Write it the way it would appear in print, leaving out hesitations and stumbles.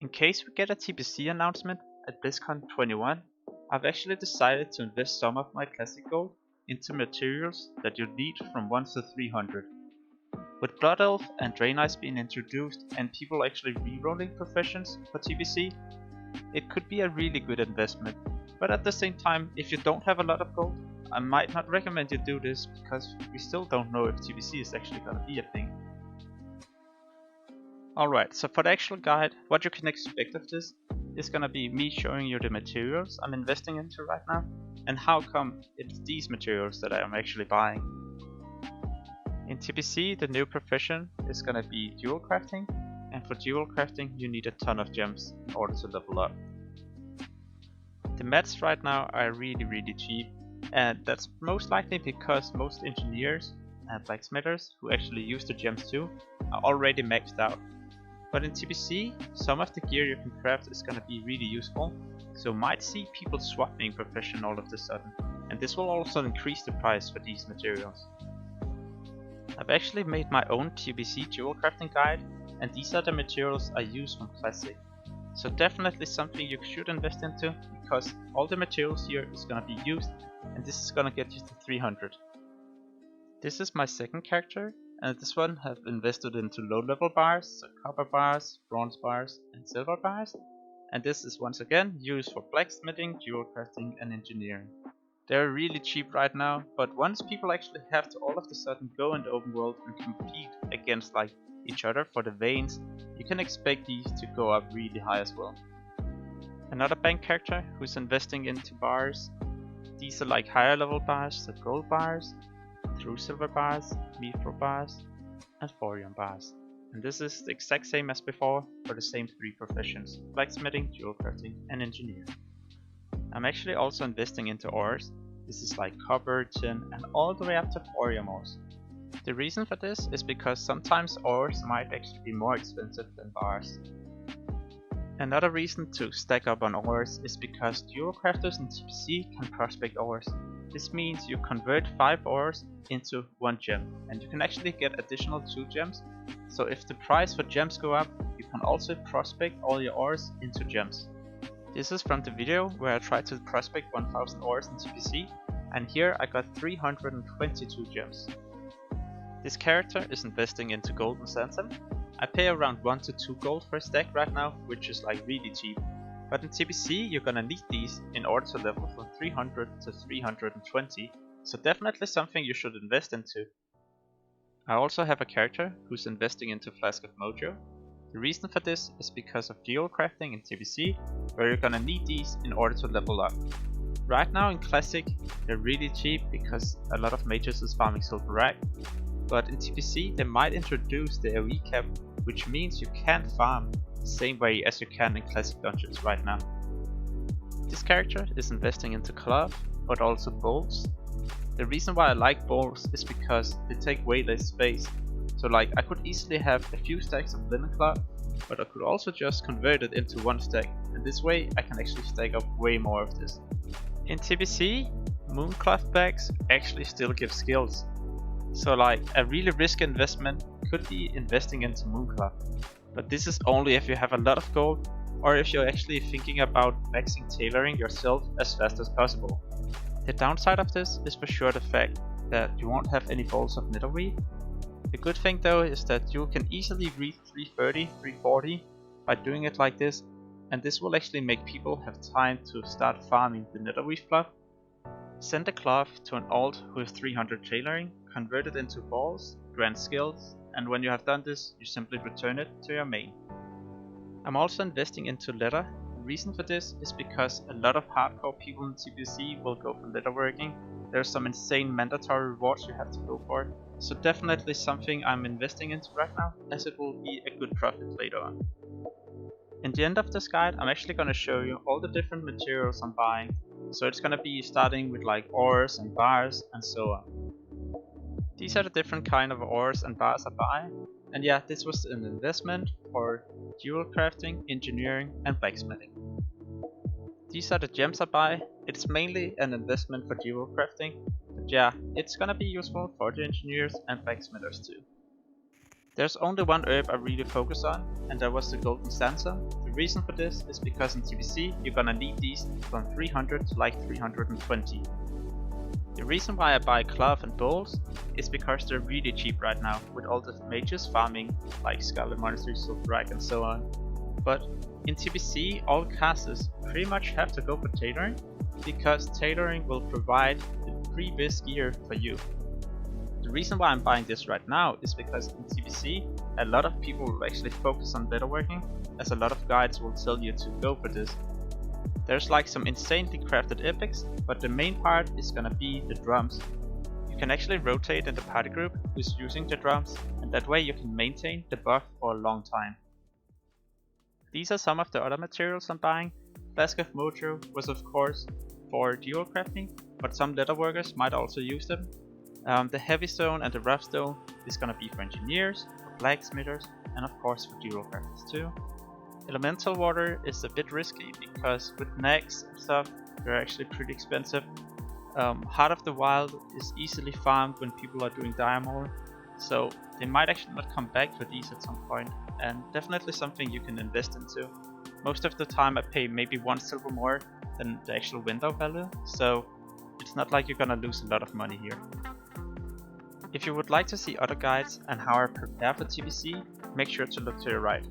In case we get a TBC announcement at BlizzCon 21, I've actually decided to invest some of my classic gold into materials that you'll need from 1 to 300. With Blood Elf and Drain Ice being introduced and people actually rerolling professions for TBC, it could be a really good investment. But at the same time, if you don't have a lot of gold, I might not recommend you do this because we still don't know if TBC is actually gonna be a thing. Alright, so for the actual guide, what you can expect of this is gonna be me showing you the materials I'm investing into right now and how come it's these materials that I am actually buying. In TBC, the new profession is gonna be Jewelcrafting, and for Jewelcrafting you need a ton of gems in order to level up. The mats right now are really cheap, and that's most likely because most engineers and blacksmithers who actually use the gems too are already maxed out. But in TBC, some of the gear you can craft is gonna be really useful, so might see people swapping profession all of a sudden, and this will also increase the price for these materials. I've actually made my own TBC Jewelcrafting guide, and these are the materials I use from Classic. So definitely something you should invest into, because all the materials here is gonna be used, and this is gonna get you to 300. This is my second character, and this one have invested into low level bars, so copper bars, bronze bars, and silver bars. And this is once again used for blacksmithing, jewelcrafting, and engineering. They're really cheap right now, but once people actually have to all of a sudden go in the open world and compete against like each other for the veins, you can expect these to go up really high as well. Another bank character who's investing into bars. These are like higher level bars, so gold bars, true silver bars, mithril bars, and thorium bars. And this is the exact same as before for the same three professions: blacksmithing, jewelcrafting, and engineering. I'm actually also investing into ores. This is like copper, tin, and all the way up to thorium ores. The reason for this is because sometimes ores might actually be more expensive than bars. Another reason to stack up on ores is because dual crafters in TBC can prospect ores. This means you convert 5 ores into 1 gem, and you can actually get additional 2 gems. So if the price for gems go up, you can also prospect all your ores into gems. This is from the video where I tried to prospect 1000 ores in TBC, and here I got 322 gems. This character is investing into gold and santam. I pay around 1 to 2 gold for a stack right now, which is like really cheap. But in TBC you're gonna need these in order to level from 300 to 320, so definitely something you should invest into. I also have a character who's investing into Flask of Mojo. The reason for this is because of Jewelcrafting in TBC, where you're gonna need these in order to level up. Right now in Classic, they're really cheap because a lot of mages is farming silver rag, but in TBC they might introduce the AoE cap, which means you can't farm the same way as you can in Classic dungeons right now. This character is investing into cloth, but also bowls. The reason why I like bowls is because they take way less space. So like I could easily have a few stacks of linen cloth, but I could also just convert it into 1 stack, and this way I can actually stack up way more of this. In TBC, Mooncloth bags actually still give skills. So like a really risky investment could be investing into Mooncloth. But this is only if you have a lot of gold, or if you're actually thinking about maxing tailoring yourself as fast as possible. The downside of this is for sure the fact that you won't have any balls of netherweave. The good thing though is that you can easily reach 330, 340 by doing it like this, and this will actually make people have time to start farming the netherweave fluff. Send the cloth to an alt who has 300 tailoring, convert it into balls, grant skills, and when you have done this, you simply return it to your main. I'm also investing into leather. The reason for this is because a lot of hardcore people in TBC will go for leatherworking. There's some insane mandatory rewards you have to go for. So definitely something I'm investing into right now, as it will be a good profit later on. In the end of this guide, I'm actually gonna show you all the different materials I'm buying. So it's gonna be starting with like ores and bars and so on. These are the different kind of ores and bars I buy. And yeah, this was an investment for jewelcrafting, engineering, and blacksmithing. These are the gems I buy. It's mainly an investment for jewelcrafting. But yeah, it's gonna be useful for the engineers and blacksmithers too. There's only one herb I really focus on, and that was the golden sandstone. The reason for this is because in TBC you're gonna need these from 300 to like 320. The reason why I buy cloth and bowls is because they're really cheap right now with all the mages farming like Scarlet Monastery, Silverrack and so on. But in TBC all classes pretty much have to go for tailoring, because tailoring will provide the pre-biz gear for you. The reason why I'm buying this right now is because in TBC a lot of people will actually focus on leatherworking, as a lot of guides will tell you to go for this. There's like some insanely crafted epics, but the main part is gonna be the drums. You can actually rotate in the party group who's using the drums, and that way you can maintain the buff for a long time. These are some of the other materials I'm buying. Flask of Mojo was of course for Jewelcrafting, but some leatherworkers might also use them. The heavy stone and the rough stone is gonna be for engineers, for blacksmithers, and of course for Jewelcrafters too. Elemental water is a bit risky because with nags and stuff, they're actually pretty expensive. Heart of the Wild is easily farmed when people are doing diamond, so they might actually not come back for these at some point, and definitely something you can invest into. Most of the time I pay maybe 1 silver more than the actual window value, so it's not like you're gonna lose a lot of money here. If you would like to see other guides and how I prepare for TBC, make sure to look to your right.